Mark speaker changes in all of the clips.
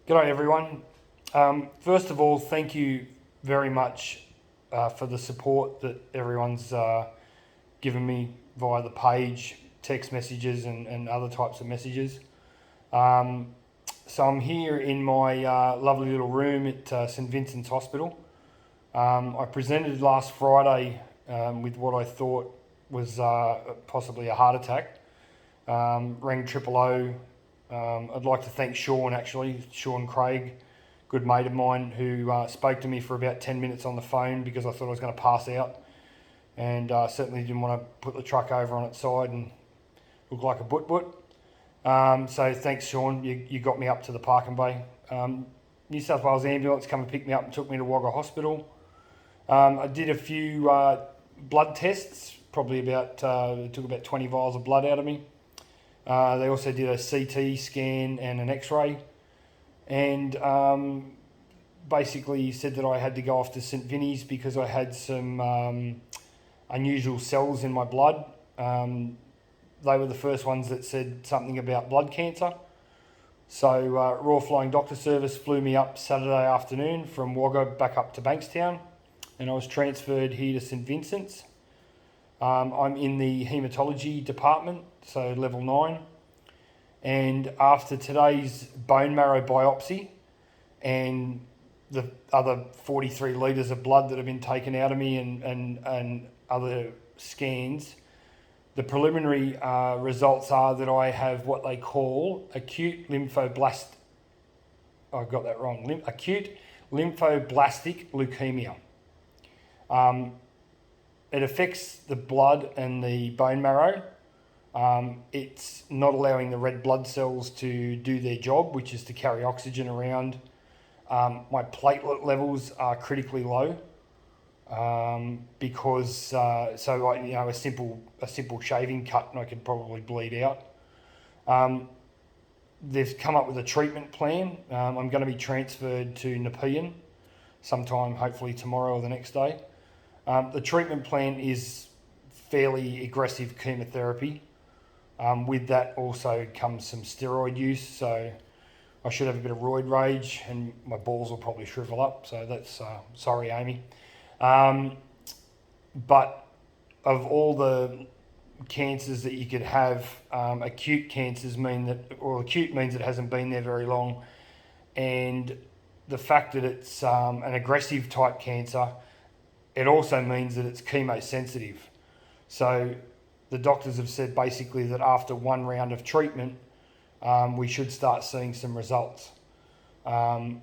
Speaker 1: G'day everyone. First of all, thank you very much for the support that everyone's given me via the page, text messages and other types of messages. So I'm here in my lovely little room at St Vincent's Hospital. I presented last Friday with what I thought was possibly a heart attack. Rang Triple O. I'd like to thank Sean Craig, good mate of mine, who spoke to me for about 10 minutes on the phone because I thought I was going to pass out, and certainly didn't want to put the truck over on its side and look like a boot. So thanks, Sean. You got me up to the parking bay. New South Wales ambulance come and picked me up and took me to Wagga Hospital. I did a few blood tests, it took about 20 vials of blood out of me. They also did a CT scan and an X-ray, and basically said that I had to go off to St Vinny's because I had some unusual cells in my blood. They were the first ones that said something about blood cancer. So Royal Flying Doctor Service flew me up Saturday afternoon from Wagga back up to Bankstown, and I was transferred here to St Vincent's. I'm in the haematology department, so level 9. And after today's bone marrow biopsy and the other 43 litres of blood that have been taken out of me and other scans, the preliminary results are that I have what they call acute lymphoblastic leukemia. It affects the blood and the bone marrow. It's not allowing the red blood cells to do their job, which is to carry oxygen around. My platelet levels are critically low because a simple shaving cut and I could probably bleed out. They've come up with a treatment plan. I'm going to be transferred to Nepean sometime, hopefully tomorrow or the next day. The treatment plan is fairly aggressive chemotherapy. With that also comes some steroid use, so I should have a bit of roid rage and my balls will probably shrivel up, so that's, sorry Amy. But of all the cancers that you could have, acute cancers acute means it hasn't been there very long, and the fact that it's an aggressive type cancer, it also means that it's chemosensitive. So the doctors have said basically that after one round of treatment, we should start seeing some results. I'm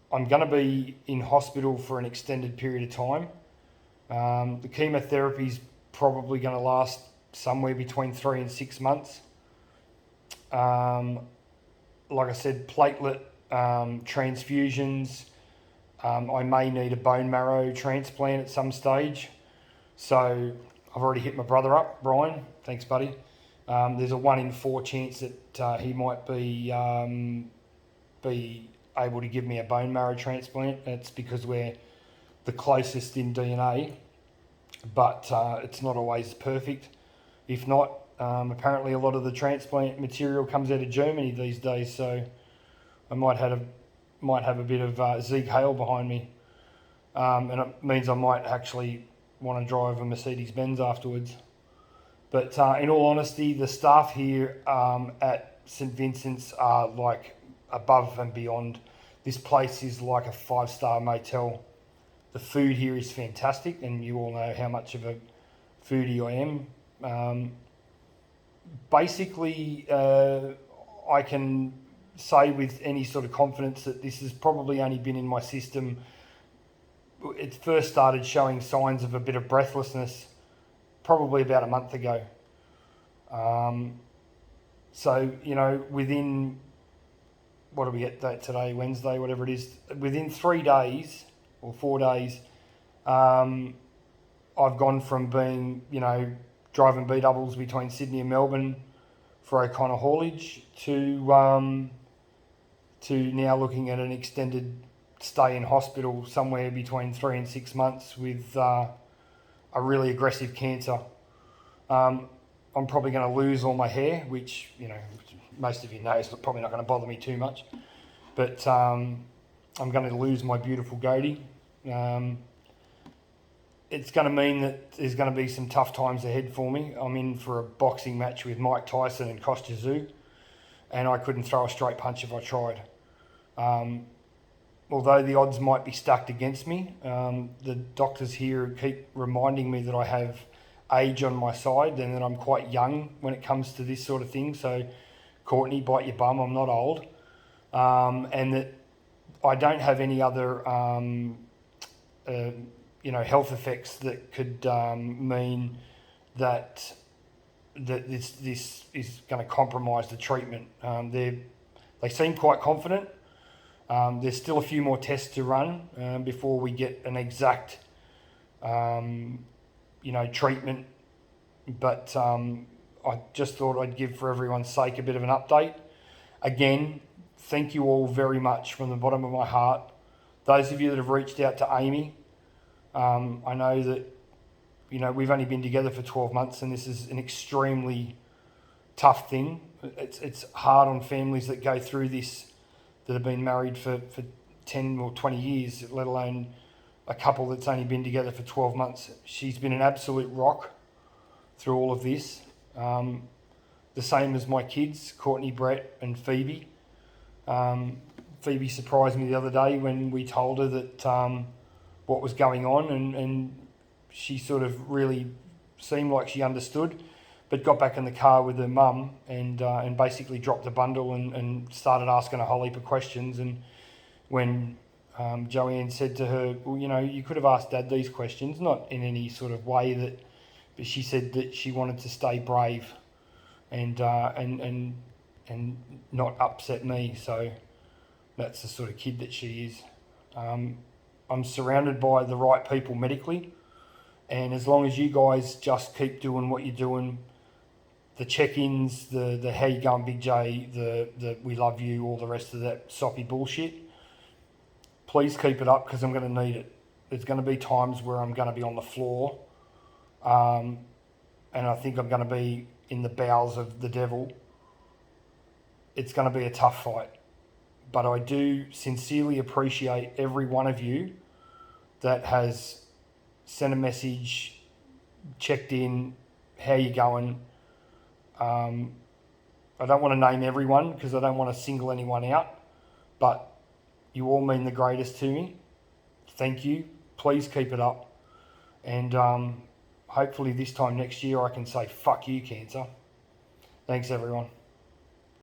Speaker 1: going to be in hospital for an extended period of time. The chemotherapy is probably going to last somewhere between 3 and 6 months. Like I said, platelet transfusions. I may need a bone marrow transplant at some stage. So I've already hit my brother up, Brian. Thanks, buddy. There's a 1 in 4 chance that he might be able to give me a bone marrow transplant. That's because we're the closest in DNA, but it's not always perfect. If not, apparently a lot of the transplant material comes out of Germany these days, so I might have a bit of Zeke Hale behind me, and it means I might actually want to drive a Mercedes-Benz afterwards. But in all honesty, the staff here at St Vincent's are like above and beyond. This place is like a 5-star motel. The food here is fantastic, and you all know how much of a foodie I am. Basically, I can say with any sort of confidence that this has probably only been in my system. It first started showing signs of a bit of breathlessness probably about a month ago. So, within, what do we get today, Wednesday, whatever it is, within 3 days or 4 days, I've gone from being, driving B-doubles between Sydney and Melbourne for O'Connor haulage to now looking at an extended stay in hospital somewhere between 3 and 6 months with a really aggressive cancer. I'm probably going to lose all my hair, which most of you know is probably not going to bother me too much. but I'm going to lose my beautiful goatee. It's going to mean that there's going to be some tough times ahead for me. I'm in for a boxing match with Mike Tyson and Kostya Tszyu, and I couldn't throw a straight punch if I tried. Although the odds might be stacked against me, the doctors here keep reminding me that I have age on my side and that I'm quite young when it comes to this sort of thing. So, Courtney, bite your bum, I'm not old. And that I don't have any other, health effects that could mean that this is going to compromise the treatment. They seem quite confident. There's still a few more tests to run before we get an exact, treatment. But I just thought I'd give, for everyone's sake, a bit of an update. Again, thank you all very much from the bottom of my heart. Those of you that have reached out to Amy, I know that, we've only been together for 12 months and this is an extremely tough thing. It's hard on families that go through this, that have been married for 10 or 20 years, let alone a couple that's only been together for 12 months. She's been an absolute rock through all of this. The same as my kids, Courtney, Brett and Phoebe. Phoebe surprised me the other day when we told her that what was going on, and she sort of really seemed like she understood, but got back in the car with her mum and basically dropped the bundle and started asking a whole heap of questions. And when Joanne said to her, well, you could have asked Dad these questions, not in any sort of way that, but she said that she wanted to stay brave and not upset me. So that's the sort of kid that she is. I'm surrounded by the right people medically, and as long as you guys just keep doing what you're doing, the check-ins, the how you going, Big J, the we love you, all the rest of that soppy bullshit, please keep it up, because I'm going to need it. There's going to be times where I'm going to be on the floor, and I think I'm going to be in the bowels of the devil. It's going to be a tough fight. But I do sincerely appreciate every one of you that has sent a message, checked in, how you going. I don't want to name everyone because I don't want to single anyone out, but you all mean the greatest to me. Thank you. Please keep it up. And hopefully this time next year I can say, fuck you, cancer. Thanks, everyone.